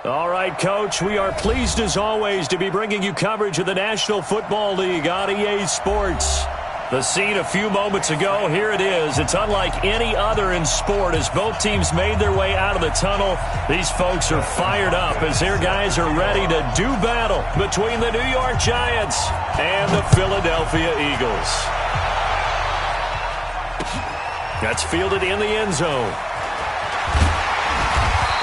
All right, Coach, we are pleased as always to be bringing you coverage of the National Football League on EA Sports. The scene a few moments ago, here it is. It's unlike any other in sport as both teams made their way out of the tunnel. These folks are fired up as their guys are ready to do battle between the New York Giants and the Philadelphia Eagles. That's fielded in the end zone.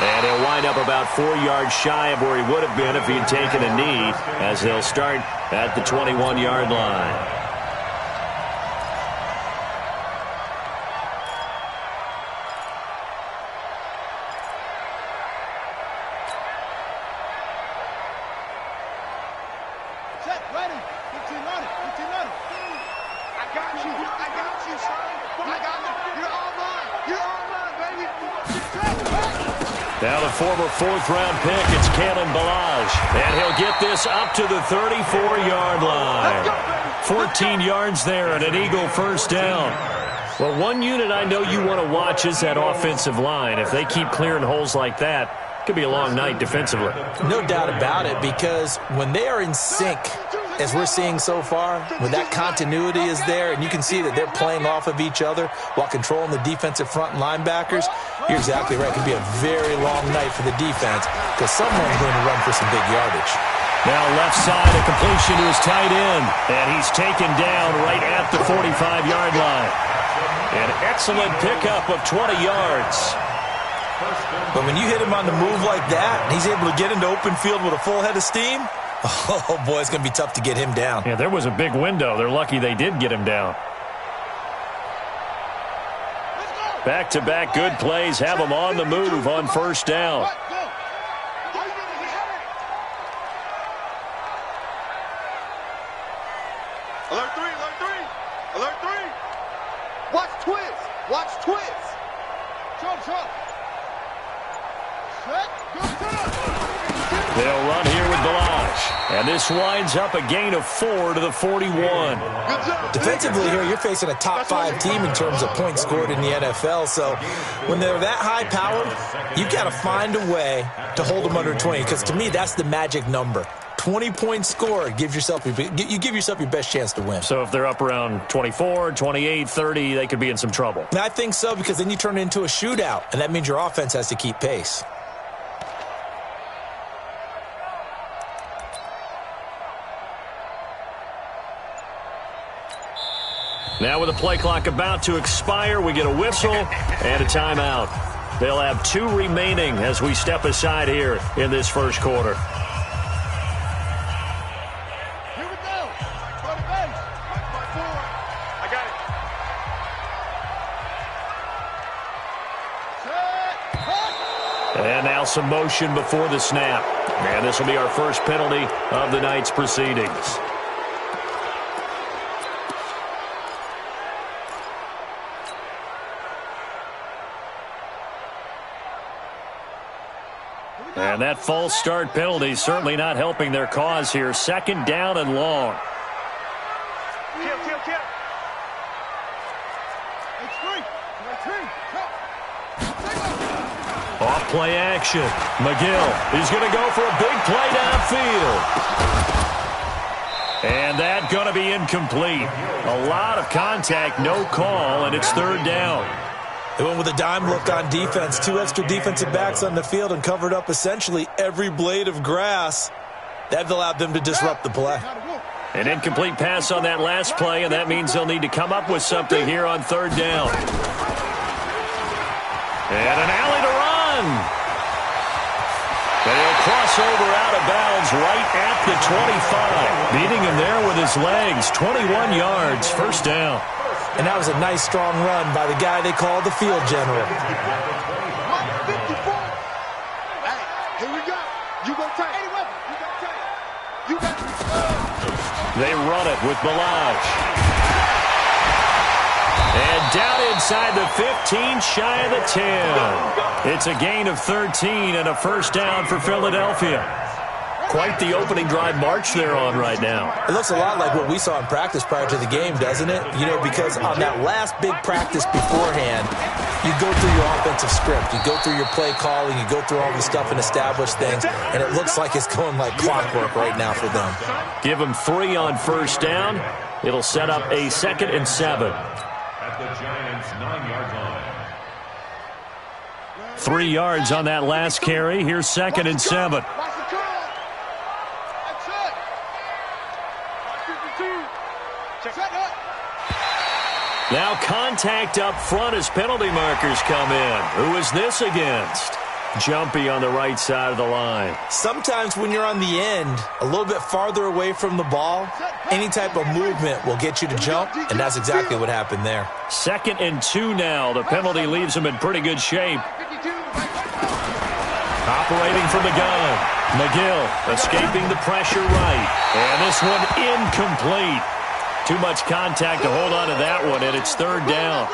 And he'll wind up about 4 yards shy of where he would have been if he had taken a knee, as they'll start at the 21-yard line. Now the former fourth-round pick, it's Kalen Ballage. And he'll get this up to the 34-yard line. 14 yards there and an Eagle first down. Well, one unit I know you want to watch is that offensive line. If they keep clearing holes like that, it could be a long night defensively. No doubt about it, because when they are in sync, as we're seeing so far, when that continuity is there and you can see that they're playing off of each other while controlling the defensive front and linebackers, you're exactly right. It could be a very long night for the defense because someone's going to run for some big yardage. Now left side, a completion to his tight end, and he's taken down right at the 45-yard line. An excellent pickup of 20 yards. But when you hit him on the move like that, and he's able to get into open field with a full head of steam, oh, boy, it's going to be tough to get him down. Yeah, there was a big window. They're lucky they did get him down. Back-to-back good plays have him on the move on first down. Alert 3, alert 3, alert 3. Watch twist, watch twist. Jump. They'll run here with Ballage. And this winds up a gain of 4 to the 41. Defensively here, you're facing a top 5 team in terms of points scored in the NFL. So when they're that high-powered, you've got to find a way to hold them under 20. Because to me, that's the magic number. 20 points scored, you give yourself your best chance to win. So if they're up around 24, 28, 30, they could be in some trouble. And I think so, because then you turn it into a shootout, and that means your offense has to keep pace. Now with the play clock about to expire, we get a whistle and a timeout. They'll have 2 remaining as we step aside here in this first quarter. Here we go. Go to base. 5-4. I got it. Set. And now some motion before the snap. And this will be our first penalty of the night's proceedings. And that false start penalty certainly not helping their cause here. Second down and long. Kill. Off play action. McGill is going to go for a big play downfield. And that going to be incomplete. A lot of contact, no call, and it's third down. They went with a dime look on defense. 2 extra defensive backs on the field and covered up essentially every blade of grass. That allowed them to disrupt the play. An incomplete pass on that last play, and that means they'll need to come up with something here on third down. And an alley to run. And he'll cross over out of bounds right at the 25. Beating him there with his legs. 21 yards, first down. And that was a nice, strong run by the guy they call the field general. 154. Hey, here we go. You go tight. Hey, you go tight. You got They run it with Ballage. And down inside the 15, shy of the 10. It's a gain of 13 and a first down for Philadelphia. Quite the opening drive march they're on right now. It looks a lot like what we saw in practice prior to the game, doesn't it? You know, because on that last big practice beforehand, You go through your offensive script. You go through your play calling. You go through all the stuff and establish things, and it looks like it's going like clockwork right now for them. Give them 3 on first down. It'll set up a 2nd and 7. At the Giants' 9-yard line. 3 yards on that last carry. Here's 2nd and 7. Now contact up front as penalty markers come in. Who is this against? Jumpy on the right side of the line. Sometimes when you're on the end, a little bit farther away from the ball, any type of movement will get you to jump, and that's exactly what happened there. 2nd and 2 now. The penalty leaves him in pretty good shape. Operating from the gun. McGill escaping the pressure right. And this one incomplete. Too much contact to hold on to that one, and it's 3rd down.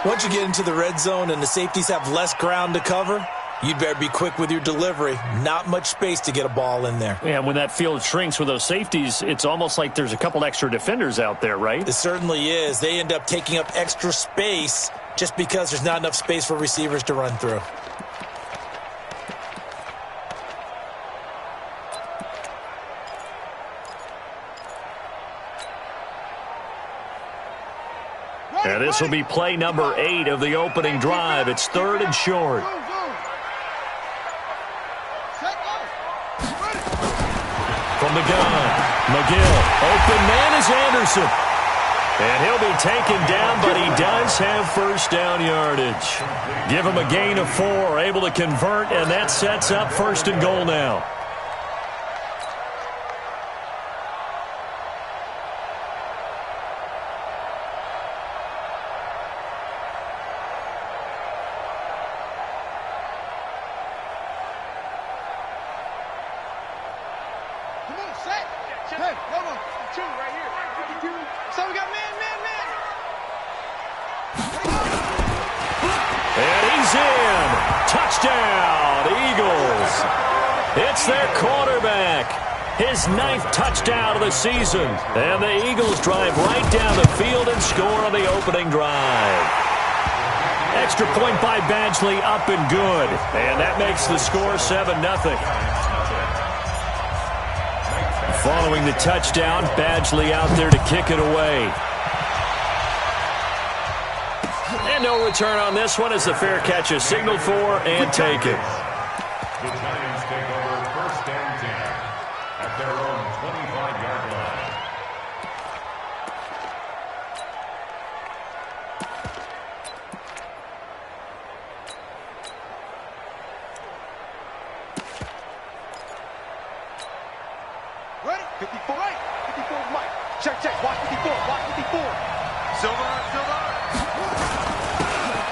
Once you get into the red zone and the safeties have less ground to cover, you'd better be quick with your delivery. Not much space to get a ball in there. Yeah, when that field shrinks with those safeties, it's almost like there's a couple extra defenders out there, right? It certainly is. They end up taking up extra space just because there's not enough space for receivers to run through. And this will be play number 8 of the opening drive. It's 3rd and short. From the gun, McGill. Open man is Anderson. And he'll be taken down, but he does have first down yardage. Give him a gain of 4, able to convert, and that sets up 1st and goal now. Touchdown, Eagles. It's their quarterback. His 9th touchdown of the season. And the Eagles drive right down the field and score on the opening drive. Extra point by Badgley, up and good. And that makes the score 7-0. Following the touchdown, Badgley out there to kick it away. And no return on this one as the fair catch is signaled for and taken. The Giants take over 1st and 10 at their own 25-yard line. Ready? 54 right. 54 Mike. Check. Watch 54. Watch 54. Silver.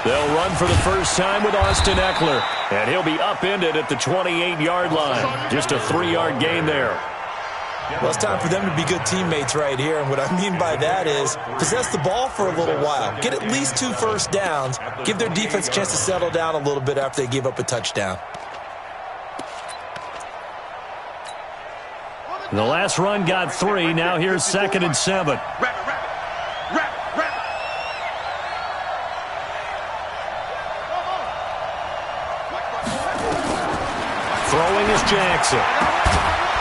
They'll run for the first time with Austin Eckler. And he'll be upended at the 28-yard line. Just a 3-yard gain there. Well, it's time for them to be good teammates right here. And what I mean by that is possess the ball for a little while. Get at least 2 first downs. Give their defense a chance to settle down a little bit after they give up a touchdown. And the last run got 3. Now here's 2nd and 7. Throwing is Jackson.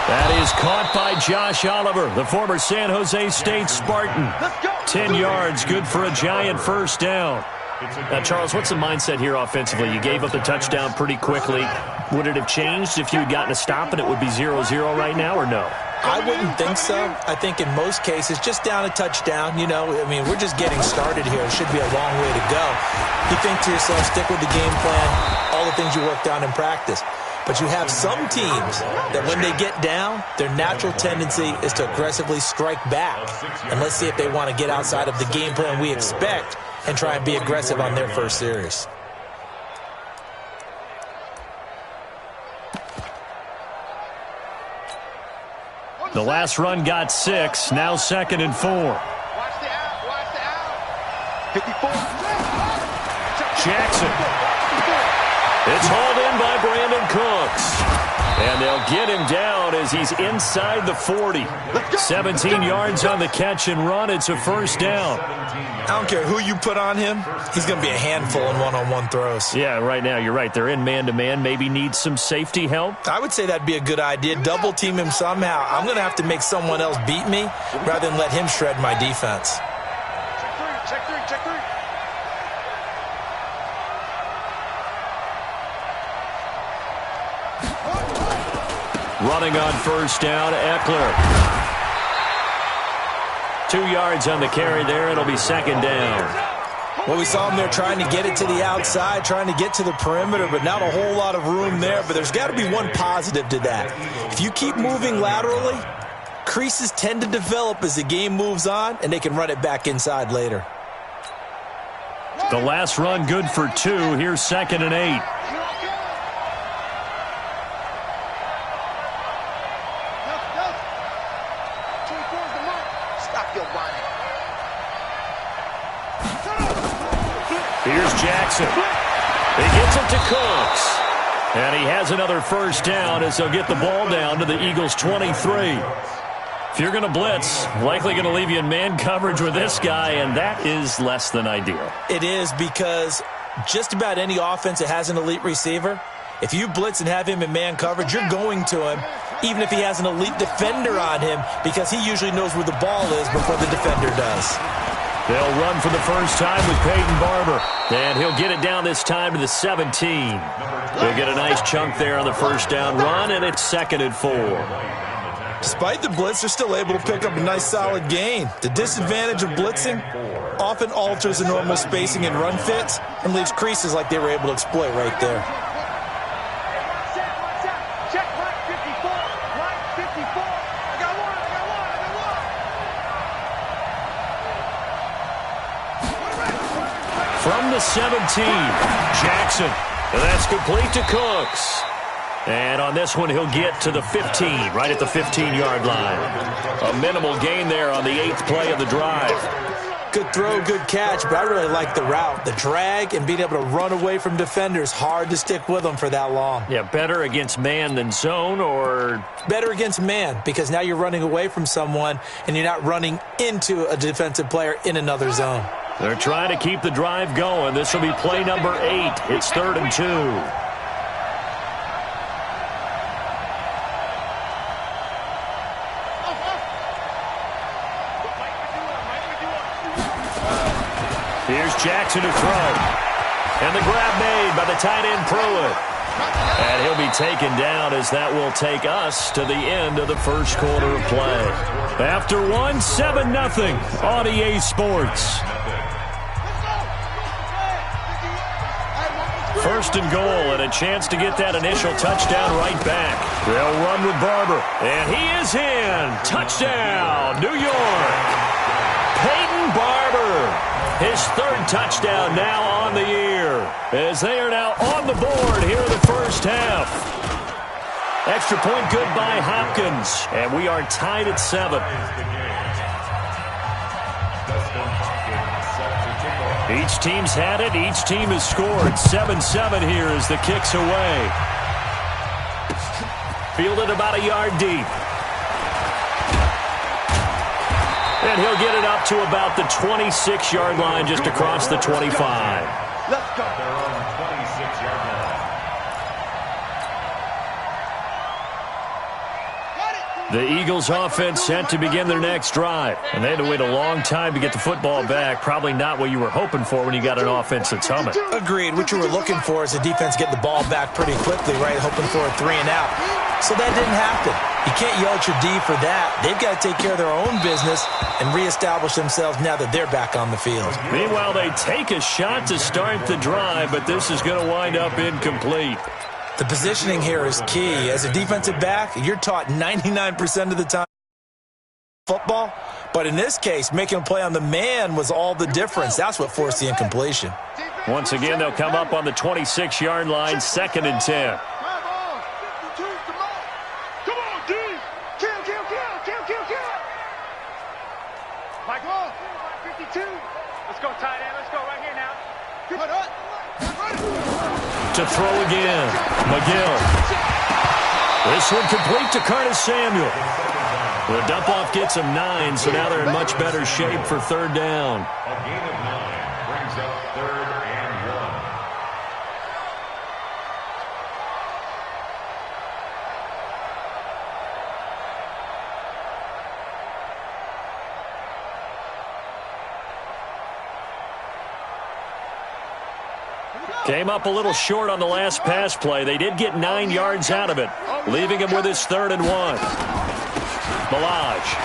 That is caught by Josh Oliver, the former San Jose State Spartan. 10 yards, good for a Giant first down. Now, Charles, what's the mindset here offensively? You gave up the touchdown pretty quickly. Would it have changed if you had gotten a stop and it would be 0-0 right now, or no? I wouldn't think so. I think in most cases, just down a touchdown, you know, I mean, we're just getting started here. It should be a long way to go. You think to yourself, stick with the game plan, all the things you worked on in practice. But you have some teams that when they get down, their natural tendency is to aggressively strike back. And let's see if they want to get outside of the game plan we expect and try and be aggressive on their first series. The last run got 6, now 2nd and 4. Watch the out. 54. Jackson. It's hauled in by Brandon Cooks. And they'll get him down as he's inside the 40. 17 yards on the catch and run. It's a first down. I don't care who you put on him. He's going to be a handful in one-on-one throws. Yeah, right now, you're right. They're in man-to-man. Maybe need some safety help. I would say that'd be a good idea. Double team him somehow. I'm going to have to make someone else beat me rather than let him shred my defense. Check three. Running on first down, Eckler. 2 yards on the carry there. It'll be second down. Well, we saw him there trying to get it to the outside, trying to get to the perimeter, but not a whole lot of room there. But there's got to be one positive to that. If you keep moving laterally, creases tend to develop as the game moves on, and they can run it back inside later. The last run good for 2. Here's 2nd and 8. Here's Jackson. He gets it to Cooks. And he has another first down as they'll get the ball down to the Eagles' 23. If you're going to blitz, likely going to leave you in man coverage with this guy, and that is less than ideal. It is, because just about any offense that has an elite receiver, if you blitz and have him in man coverage, you're going to him, even if he has an elite defender on him, because he usually knows where the ball is before the defender does. They'll run for the first time with Peyton Barber, and he'll get it down this time to the 17. He'll get a nice chunk there on the first down run, and it's 2nd and 4. Despite the blitz, they're still able to pick up a nice solid gain. The disadvantage of blitzing often alters the normal spacing and run fits and leaves creases like they were able to exploit right there. Check line 54. Line 54. I got one. From the 17, Jackson. That's complete to Cooks. And on this one, he'll get to the 15, right at the 15-yard line. A minimal gain there on the 8th play of the drive. Good throw, good catch, but I really like the route. The drag and being able to run away from defenders, hard to stick with them for that long. Yeah, better against man than zone, or? Better against man, because now you're running away from someone and you're not running into a defensive player in another zone. They're trying to keep the drive going. This will be play number 8. It's 3rd and 2. Here's Jackson to throw. And the grab made by the tight end Pruitt. And he'll be taken down as that will take us to the end of the first quarter of play. After 1, 7-0 on EA Sports. First and goal, and a chance to get that initial touchdown right back. They'll run with Barber, and he is in. Touchdown, New York. Peyton Barber, his 3rd touchdown now on the year, as they are now on the board here in the first half. Extra point good by Hopkins, and we are tied at 7. Each team's had it. Each team has scored. 7-7 here as the kick's away. Fielded about a yard deep. And he'll get it up to about the 26-yard line, just across the 25. Let's go. Their own 26-yard line. The Eagles offense set to begin their next drive. And they had to wait a long time to get the football back. Probably not what you were hoping for when you got an offense that's humming. Agreed. What you were looking for is the defense get the ball back pretty quickly, right? Hoping for a 3 and out. So that didn't happen. You can't yell at your D for that. They've got to take care of their own business and reestablish themselves now that they're back on the field. Meanwhile, they take a shot to start the drive, but this is going to wind up incomplete. The positioning here is key. As a defensive back, you're taught 99% of the time football, but in this case, making a play on the man was all the difference. That's what forced the incompletion. Once again, they'll come up on the 26-yard line, 2nd and 10. Come on, D! Kill! Mike, 52. Let's go, tight end. Let's go right here now. To throw again, McGill. This one complete to Curtis Samuel. The dump-off gets him 9, so now they're in much better shape for third down. A gain of 9 brings up 3rd and 1. Came up a little short on the last pass play. They did get 9 yards out of it, leaving him with his 3rd and 1. Milage.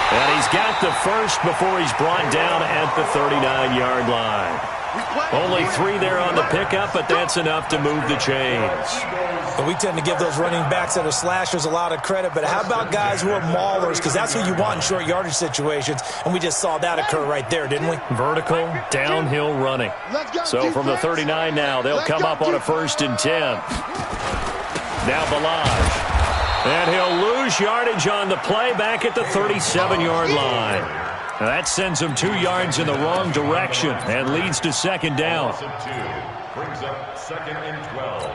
And he's got the first before he's brought down at the 39-yard line. Only 3 there on the pickup, but that's enough to move the chains. But we tend to give those running backs that are slashers a lot of credit, but how about guys who are maulers? Because that's who you want in short yardage situations, and we just saw that occur right there, didn't we? Vertical, downhill running. So from the 39 now, they'll come up on a 1st and 10. Now Milage. And he'll lose yardage on the play back at the 37-yard line. Now that sends him 2 yards in the wrong direction and leads to 2nd down. Loss of 2 brings up 2nd and 12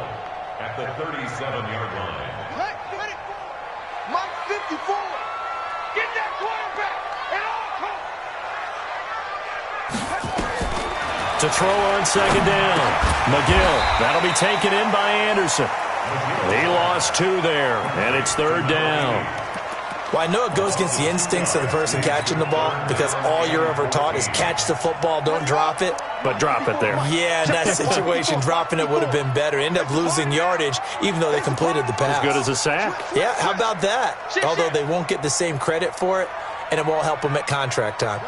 at the 37-yard line. Mike 54. Get that quarterback and all come. To throw on 2nd down. McGill. That'll be taken in by Anderson. He lost 2 there, and it's 3rd down. Well, I know it goes against the instincts of the person catching the ball because all you're ever taught is catch the football, don't drop it. But drop it there. Yeah, in that situation, dropping it would have been better. End up losing yardage, even though they completed the pass. As good as a sack. Yeah, how about that? Although they won't get the same credit for it, and it won't help them at contract time.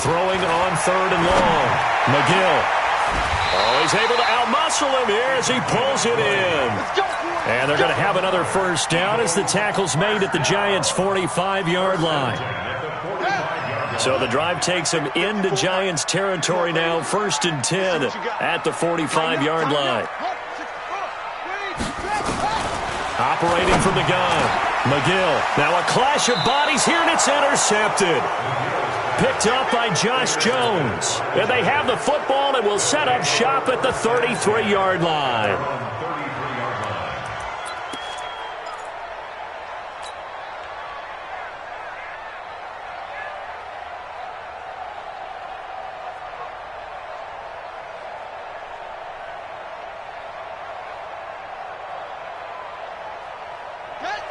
Throwing on 3rd and long. McGill. Oh, he's able to outmuscle him here as he pulls it in. And they're going to have another 1st down as the tackle's made at the Giants' 45-yard line. So the drive takes him into Giants territory now, 1st and 10 at the 45-yard line. Operating from the gun. McGill. Now a clash of bodies here, and it's intercepted. Picked up by Josh Jones. And they have the football and will set up shop at the 33-yard line.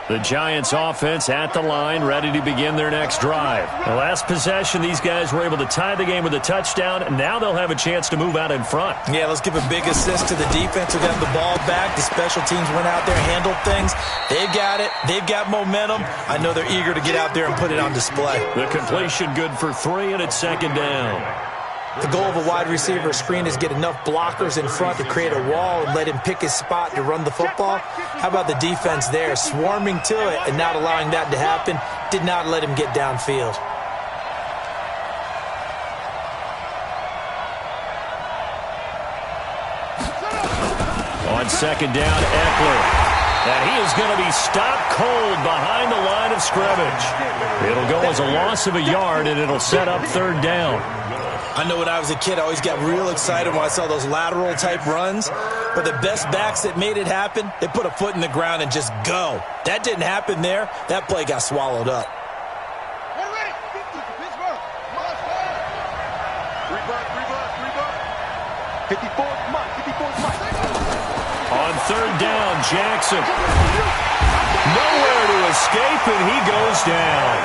The Giants offense at the line, ready to begin their next drive. The last possession, these guys were able to tie the game with a touchdown, and now they'll have a chance to move out in front. Yeah, let's give a big assist to the defense who got the ball back. The special teams went out there, handled things. They've got it. They've got momentum. I know they're eager to get out there and put it on display. The completion good for 3, and it's 2nd down. The goal of a wide receiver screen is get enough blockers in front to create a wall and let him pick his spot to run the football. How about the defense there, swarming to it and not allowing that to happen? Did not let him get downfield. On 2nd down, Eckler. And he is going to be stopped cold behind the line of scrimmage. It'll go as a loss of a yard, and it'll set up 3rd down. I know when I was a kid, I always got real excited when I saw those lateral-type runs. But the best backs that made it happen, they put a foot in the ground and just go. That didn't happen there. That play got swallowed up. On 3rd down, Jackson. Nowhere to escape, and he goes down.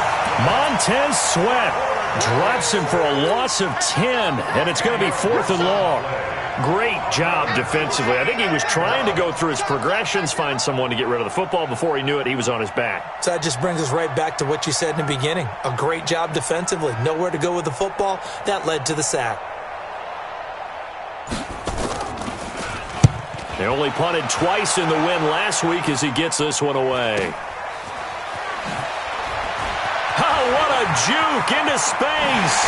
Montez Sweat drops him for a loss of 10, and it's going to be 4th and long. Great job defensively. I think he was trying to go through his progressions, find someone to get rid of the football. Before he knew it, he was on his back. So that just brings us right back to what you said in the beginning. A great job defensively. Nowhere to go with the football. That led to the sack. They only punted twice in the win last week as he gets this one away. Oh, what a juke into space.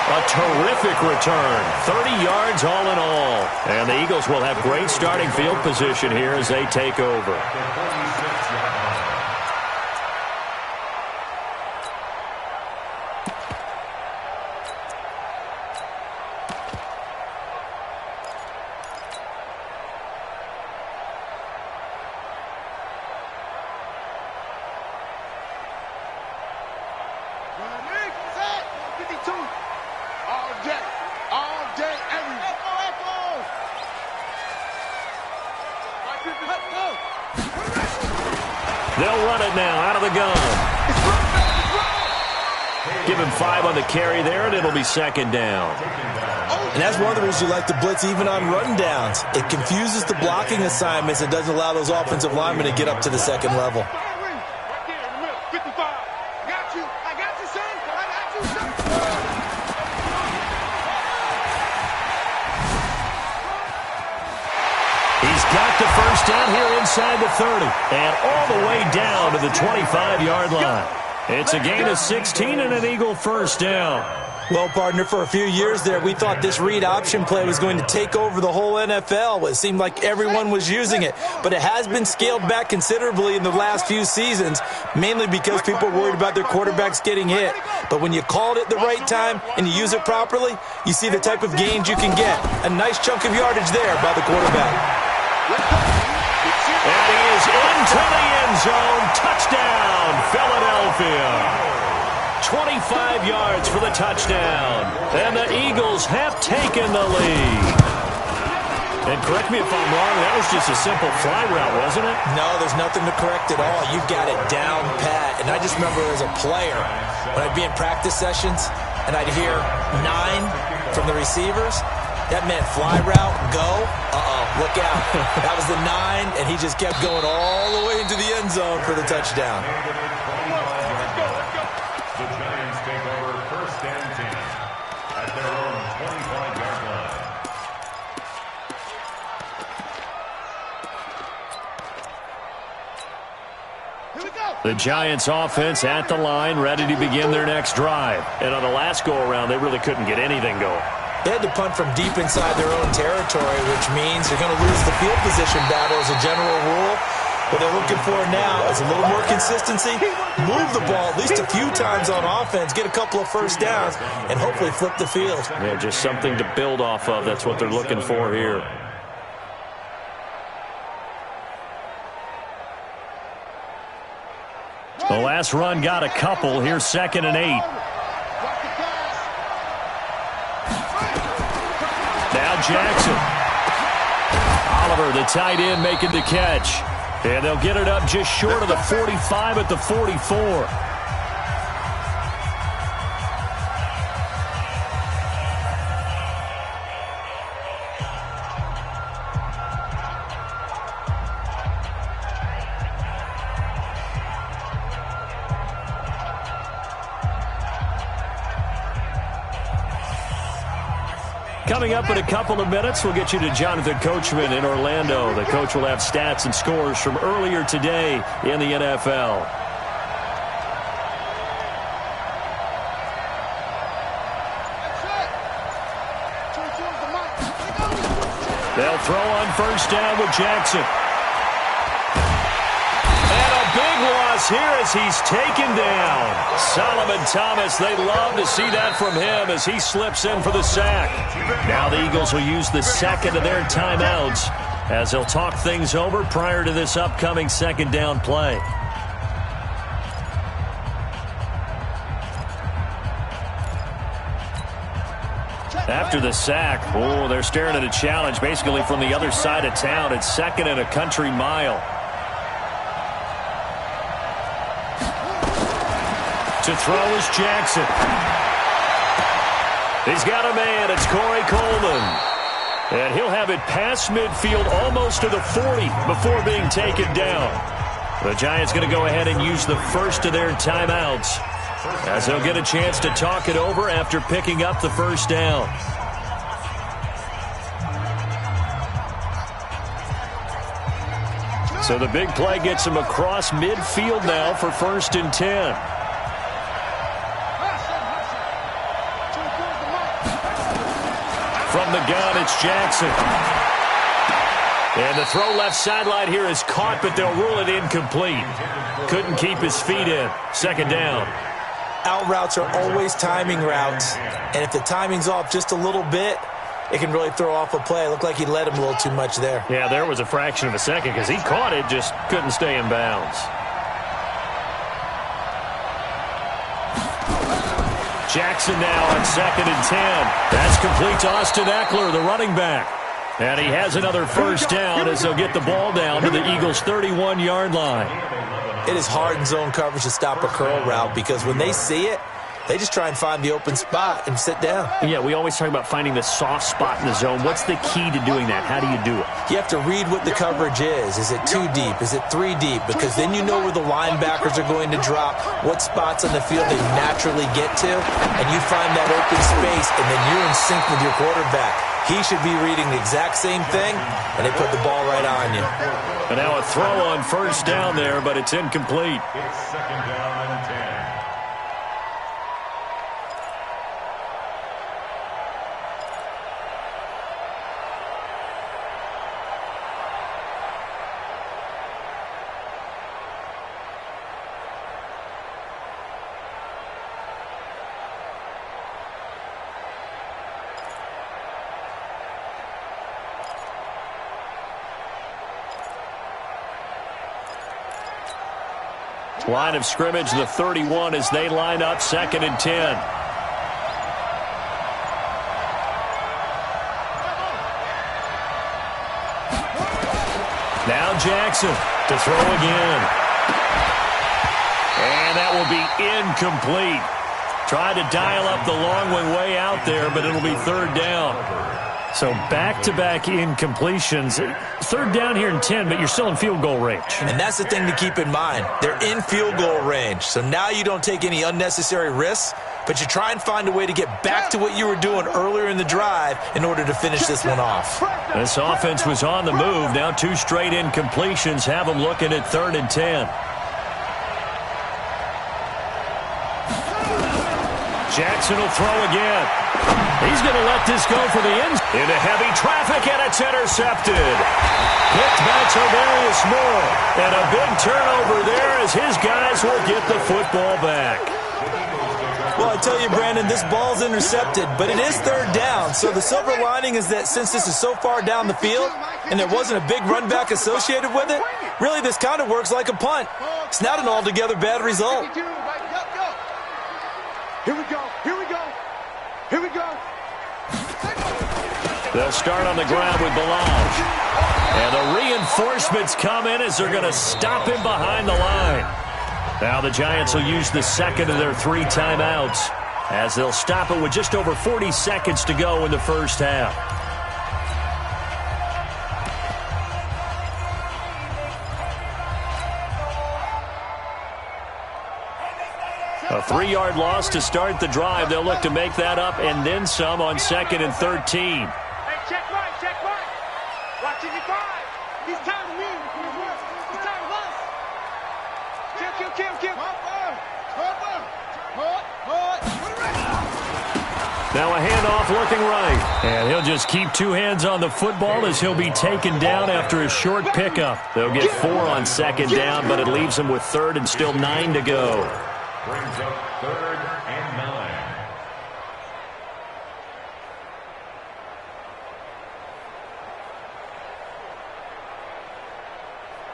A terrific return. 30 yards all in all. And the Eagles will have great starting field position here as they take over. They'll run it now out of the gun. Give him 5 on the carry there, and it'll be second down. And that's one of the reasons you like to blitz even on run downs. It confuses the blocking assignments and doesn't allow those offensive linemen to get up to the second level. He's got the first down here inside the 30 and all the way down to the 25-yard line. It's a gain of 16 and an Eagle first down. Well, partner, for a few years there, we thought this read option play was going to take over the whole NFL. It seemed like everyone was using it, but it has been scaled back considerably in the last few seasons, mainly because people are worried about their quarterbacks getting hit. But when you call it at the right time and you use it properly, you see the type of gains you can get. A nice chunk of yardage there by the quarterback. And he is into the end zone. Touchdown, Philadelphia. 25 yards for the touchdown. And the Eagles have taken the lead. And correct me if I'm wrong, that was just a simple fly route, wasn't it? No, there's nothing to correct at all. You've got it down pat. And I just remember as a player, when I'd be in practice sessions and I'd hear 9 from the receivers, that meant fly route, go, look out. That was the 9, and he just kept going all the way into the end zone for the touchdown. The Giants take over first and 10 at their own 25-yard line. Here we go. The Giants offense at the line, ready to begin their next drive. And on the last go-around, they really couldn't get anything going. They had to punt from deep inside their own territory, which means they're going to lose the field position battle as a general rule. What they're looking for now is a little more consistency, move the ball at least a few times on offense, get a couple of first downs, and hopefully flip the field. Yeah, just something to build off of. That's what they're looking for here. The last run got a couple. Here's 2nd and 8. Now Jackson. Oliver, the tight end, making the catch. And they'll get it up just short of the 45 at the 44. Coming up in a couple of minutes, we'll get you to Jonathan Coachman in Orlando. The coach will have stats and scores from earlier today in the NFL. They'll throw on first down with Jackson. And a big loss here as he's taken down. Solomon Thomas, they love to see that from him as he slips in for the sack. Now the Eagles will use the second of their timeouts as they'll talk things over prior to this upcoming second down play. After the sack, they're staring at a challenge basically from the other side of town. It's 2nd and a country mile. To throw is Jackson. He's got a man. It's Corey Coleman. And he'll have it past midfield almost to the 40 before being taken down. The Giants going to go ahead and use the first of their timeouts as they'll get a chance to talk it over after picking up the first down. So the big play gets him across midfield now for 1st and 10. from the gun, it's Jackson. And the throw left sideline here is caught, but they'll rule it incomplete. Couldn't keep his feet in. Second down. Out routes are always timing routes, and if the timing's off just a little bit, it can really throw off a play. It looked like he let him a little too much there. Yeah, there was a fraction of a second because he caught it, just couldn't stay in bounds. Jackson now on 2nd and 10. That's complete to Austin Eckler, the running back. And he has another first down as they'll get the ball down to the Eagles' 31-yard line. It is hard in zone coverage to stop a curl route because when they see it, they just try and find the open spot and sit down. Yeah, we always talk about finding the soft spot in the zone. What's the key to doing that? How do you do it? You have to read what the coverage is. Is it 2 deep? Is it 3 deep? Because then you know where the linebackers are going to drop, what spots on the field they naturally get to, and you find that open space, and then you're in sync with your quarterback. He should be reading the exact same thing, and they put the ball right on you. And now a throw on first down there, but it's incomplete. It's 2nd down and 10. Line of scrimmage, the 31, as they line up 2nd and 10. Now Jackson to throw again. And that will be incomplete. Tried to dial up the long one way out there, but it'll be 3rd down. So back-to-back incompletions. 3rd down here in 10, but you're still in field goal range. And that's the thing to keep in mind. They're in field goal range. So now you don't take any unnecessary risks, but you try and find a way to get back to what you were doing earlier in the drive in order to finish this one off. This offense was on the move. Now 2 straight incompletions have them looking at 3rd and 10. Jackson will throw again. He's going to let this go for the end. Into heavy traffic, and it's intercepted. Picked by Tavarius Moore. And a big turnover there as his guys will get the football back. Well, I tell you, Brandon, this ball's intercepted, but it is 3rd down. So the silver lining is that since this is so far down the field and there wasn't a big run back associated with it, really this kind of works like a punt. It's not an altogether bad result. Here we go. Here we go. Here we go. They'll start on the ground with Balaj. And the reinforcements come in as they're going to stop him behind the line. Now the Giants will use the 2nd of their 3 timeouts as they'll stop it with just over 40 seconds to go in the first half. A 3-yard loss to start the drive. They'll look to make that up and then some on 2nd and 13. Hey, check right, check right. Watch it, 5. He's time to win. He's time to us. Kill. Now a handoff looking right. And he'll just keep 2 hands on the football as he'll be taken down after a short pickup. They'll get 4 on 2nd down, but it leaves them with 3rd and still 9 to go. Brings up 3rd and 9.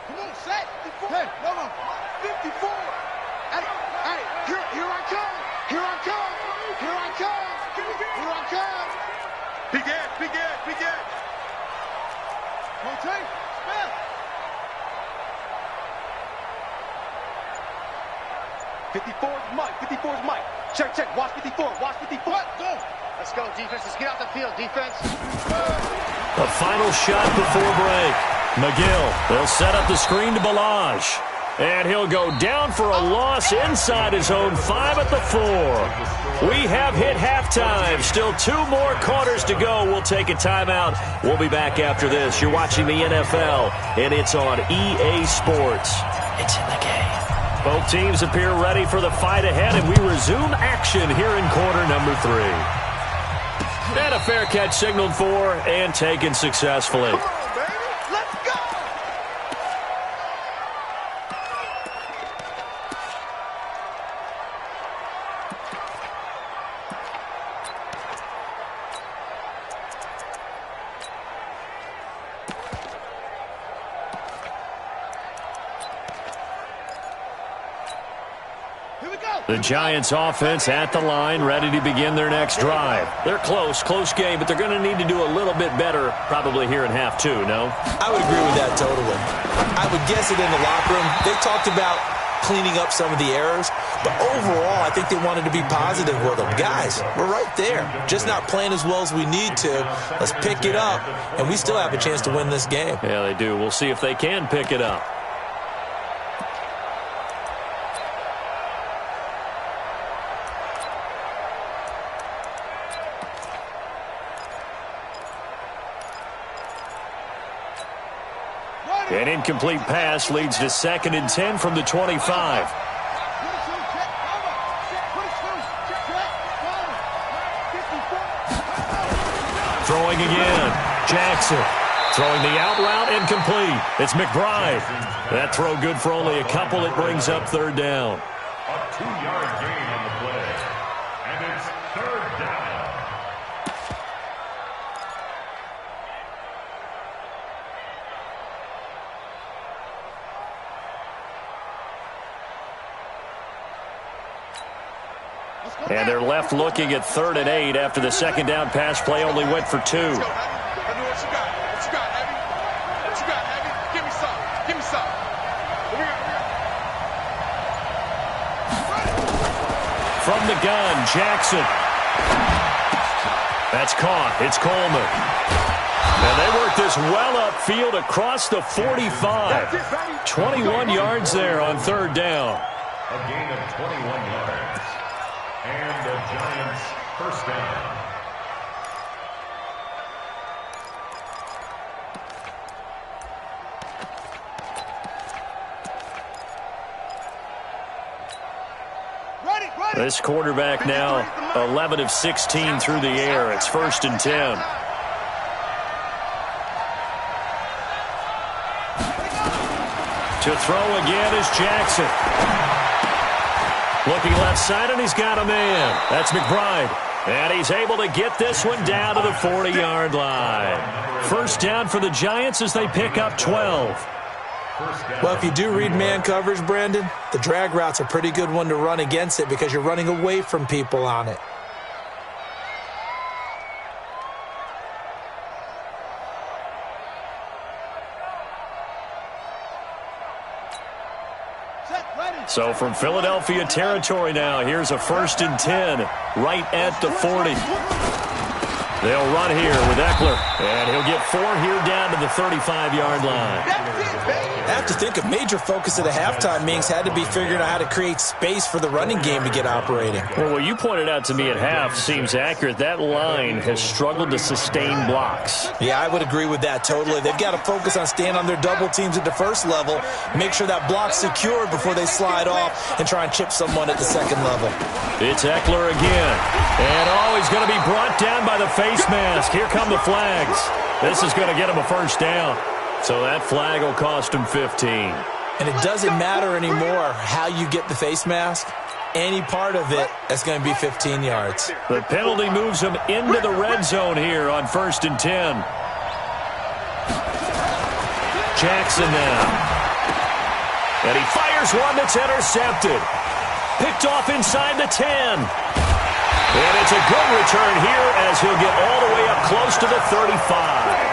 Come on, set. Hey, come on. 54. Hey, here I come. Here I come. Here I come. Here I come. Big Ed. Come on, Trey. Smith. 54's Mike. Check. Watch 54. Go. Let's go, defense. Let's get out the field, defense. A final shot before break. McGill, they'll set up the screen to Balaj. And he'll go down for a loss inside his own 5 at the 4. We have hit halftime. Still 2 more quarters to go. We'll take a timeout. We'll be back after this. You're watching the NFL, and it's on EA Sports. It's in the game. Both teams appear ready for the fight ahead, and we resume action here in quarter number 3. And a fair catch signaled for and taken successfully. Come on, baby. Let's go. Here we go. The Giants offense at the line, ready to begin their next drive. They're close game, but they're going to need to do a little bit better probably here in half two, no? I would agree with that totally. I would guess it in the locker room. They talked about cleaning up some of the errors, but overall, I think they wanted to be positive with them. Guys, we're right there. Just not playing as well as we need to. Let's pick it up, and we still have a chance to win this game. Yeah, they do. We'll see if they can pick it up. An incomplete pass leads to 2nd and 10 from the 25. Throwing again. Jackson throwing the out route incomplete. It's McBride. That throw good for only a couple. It brings up 3rd down. A 2-yard gain on the play. And it's 3rd down. And they're left looking at 3rd and 8 after the 2nd down pass play only went for 2. What you got? What you got, Heavy? What you got, Heavy? Give me some. Give me some. Here. From the gun, Jackson. That's caught. It's Coleman. And they work this well upfield across the 45. 21 yards there on 3rd down. A gain of 21 yards. And the Giants' first down. This quarterback now 11 of 16 through the air. It's 1st and 10. To throw again is Jackson. Looking left side, and he's got a man. That's McBride. And he's able to get this one down to the 40-yard line. 1st down for the Giants as they pick up 12. Well, if you do read man coverage, Brandon, the drag route's a pretty good one to run against it because you're running away from people on it. So from Philadelphia territory now, here's a 1st and 10 right at the 40. They'll run here with Eckler, and he'll get 4 here down to the 35-yard line. I have to think a major focus of the halftime meetings had to be figuring out how to create space for the running game to get operating. Well, what you pointed out to me at half seems accurate. That line has struggled to sustain blocks. Yeah, I would agree with that totally. They've got to focus on staying on their double teams at the first level, make sure that block's secured before they slide off and try and chip someone at the 2nd level. It's Eckler again. And he's going to be brought down by the face mask. Here come the flags. This is going to get him a 1st down. So that flag will cost him 15. And it doesn't matter anymore how you get the face mask. Any part of it, that's going to be 15 yards. The penalty moves him into the red zone here on 1st and 10. Jackson now. And he fires one that's intercepted. Picked off inside the 10. And it's a good return here as he'll get all the way up close to the 35.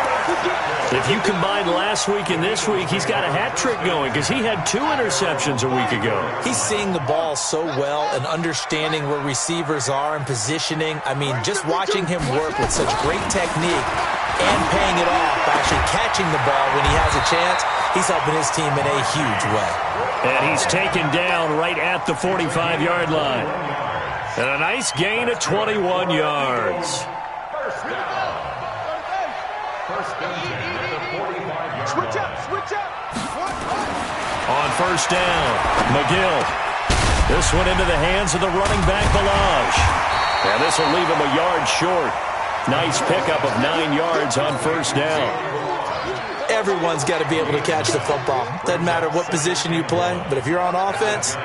If you combine last week and this week, he's got a hat trick going because he had 2 interceptions a week ago. He's seeing the ball so well and understanding where receivers are and positioning. I mean, just watching him work with such great technique and paying it off by actually catching the ball when he has a chance, he's helping his team in a huge way. And he's taken down right at the 45-yard line. And a nice gain of 21 yards. Switch up. On 1st down, McGill. This one into the hands of the running back, Balaj. And this will leave him a yard short. Nice pickup of 9 yards on first down. Everyone's got to be able to catch the football. Doesn't matter what position you play, but if you're on offense,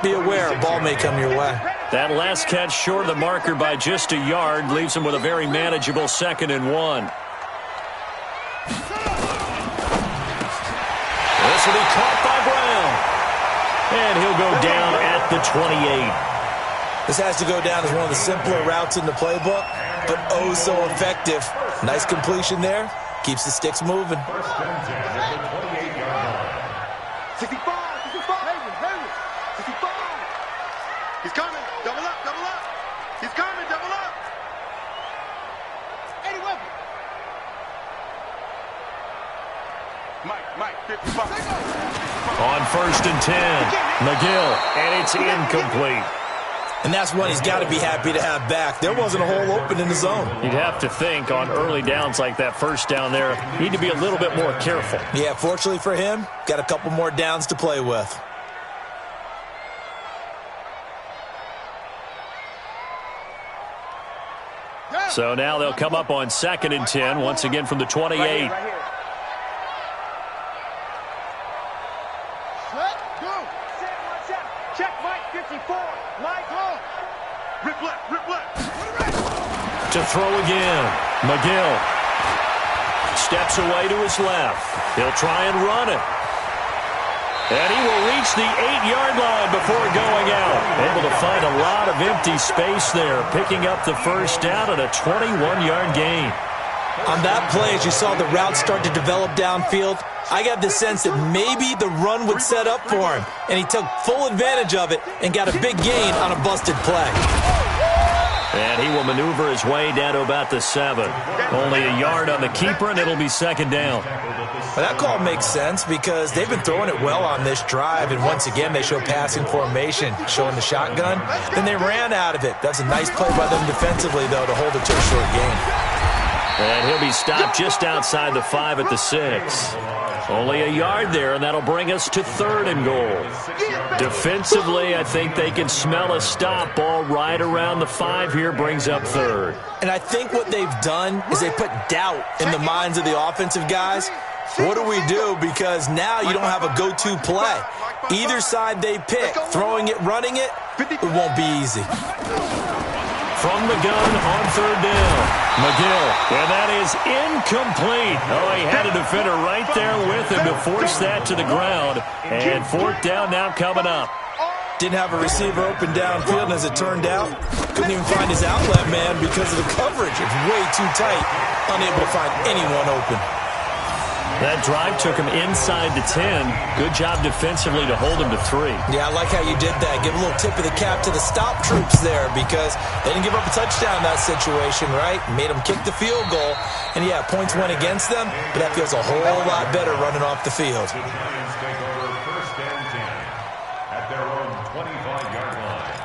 be aware a ball may come your way. That last catch short of the marker by just a yard leaves him with a very manageable 2nd and 1. This will be caught by Brown. And he'll go down at the 28. This has to go down as one of the simpler routes in the playbook, but oh so effective. Nice completion there. Keeps the sticks moving. 65, 65. Haywood. 65. He's coming. Double up. He's coming. Double up. 80 weapon. Mike, 55. On 1st and 10, McGill, and it's incomplete. And that's one he's got to be happy to have back. There wasn't a hole open in the zone. You'd have to think on early downs like that first down there, need to be a little bit more careful. Yeah, fortunately for him, got a couple more downs to play with. So now they'll come up on 2nd and 10, once again from the 28. Right here. Check Mike, 54. Mike, go. Rip left. To throw again, McGill steps away to his left. He'll try and run it. And he will reach the 8-yard line before going out. Able to find a lot of empty space there, picking up the first down at a 21-yard gain. On that play, as you saw the route start to develop downfield, I got the sense that maybe the run would set up for him, and he took full advantage of it and got a big gain on a busted play. And he will maneuver his way down to about the 7. Only a yard on the keeper, and it'll be 2nd down. Well, that call makes sense because they've been throwing it well on this drive, and once again they show passing formation, showing the shotgun. Then they ran out of it. That's a nice play by them defensively, though, to hold it to a short gain. And he'll be stopped just outside the 5 at the 6. Only a yard there, and that'll bring us to 3rd and goal. Defensively, I think they can smell a stop. Ball right around the 5 here brings up 3rd. And I think what they've done is they put doubt in the minds of the offensive guys. What do we do? Because now you don't have a go-to play. Either side they pick, throwing it, running it, it won't be easy. From the gun on 3rd down, McGill, and that is incomplete. Oh, he had a defender right there with him to force that to the ground. And 4th down now coming up. Didn't have a receiver open downfield, and as it turned out, couldn't even find his outlet man because of the coverage. It's way too tight, unable to find anyone open. That drive took him inside the 10. Good job defensively to hold him to 3. Yeah, I like how you did that. Give a little tip of the cap to the stop troops there because they didn't give up a touchdown in that situation, right? Made them kick the field goal. And, yeah, points went against them, but that feels a whole lot better running off the field. The Giants take over 1st and 10 at their own 25-yard line.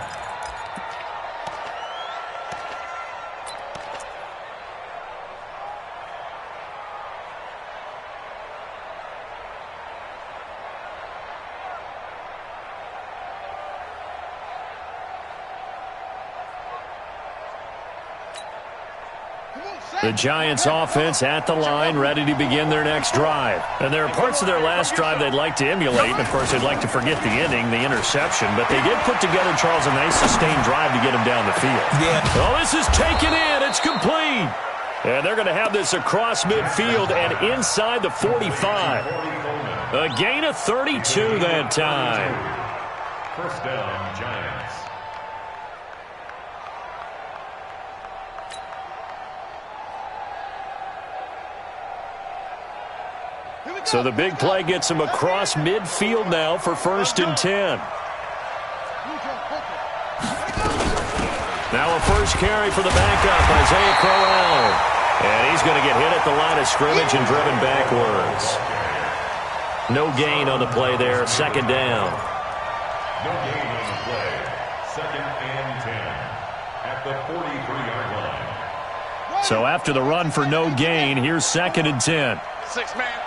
The Giants offense at the line, ready to begin their next drive. And there are parts of their last drive they'd like to emulate. And, of course, they'd like to forget the ending, the interception. But they did put together, Charles, a nice sustained drive to get him down the field. Yeah. Oh, this is taken in. It's complete. And they're going to have this across midfield and inside the 45. A gain of 32 that time. 1st down, Giants. So the big play gets him across midfield now for 1st and 10. Now a first carry for the backup, Isaiah Crowell. And he's going to get hit at the line of scrimmage and driven backwards. No gain on the play there, 2nd down. No gain on the play. 2nd and 10 at the 43-yard line. So after the run for no gain, here's 2nd and 10. 6-man.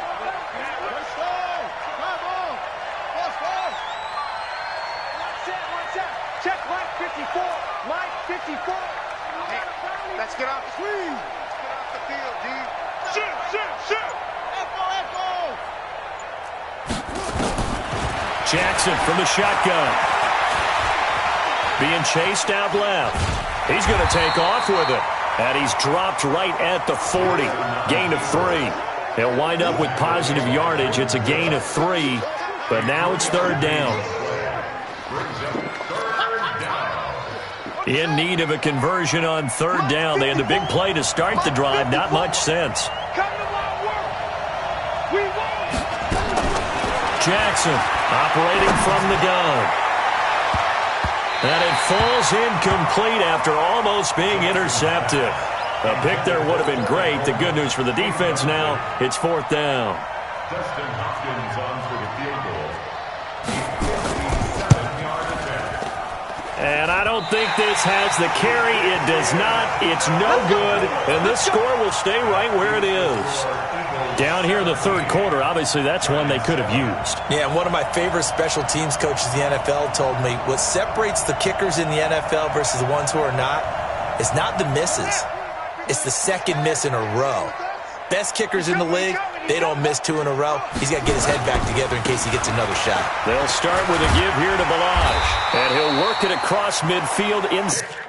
Check Mike 54. Mike 54. Let's get off the field. Let's get off the field, D. Shoot. Echo. Jackson from the shotgun. Being chased out left. He's going to take off with it. And he's dropped right at the 40. Gain of 3. He'll wind up with positive yardage. It's a gain of 3. But now it's third down. In need of a conversion on third down. They had the big play to start the drive. Not much sense. Jackson operating from the gun. And it falls incomplete after almost being intercepted. A pick there would have been great. The good news for the defense now, it's fourth down. Dustin Hopkins on for the field goal. 57-yard attempt. And I don't think this has the carry. It does not. It's no good. And this score will stay right where it is. Down here in the third quarter, obviously that's one they could have used. Yeah, and one of my favorite special teams coaches in the NFL told me what separates the kickers in the NFL versus the ones who are not is not the misses. It's the second miss in a row. Best kickers in the league, they don't miss 2 in a row. He's got to get his head back together in case he gets another shot. They'll start with a give here to Balaj. And he'll work it across midfield inside.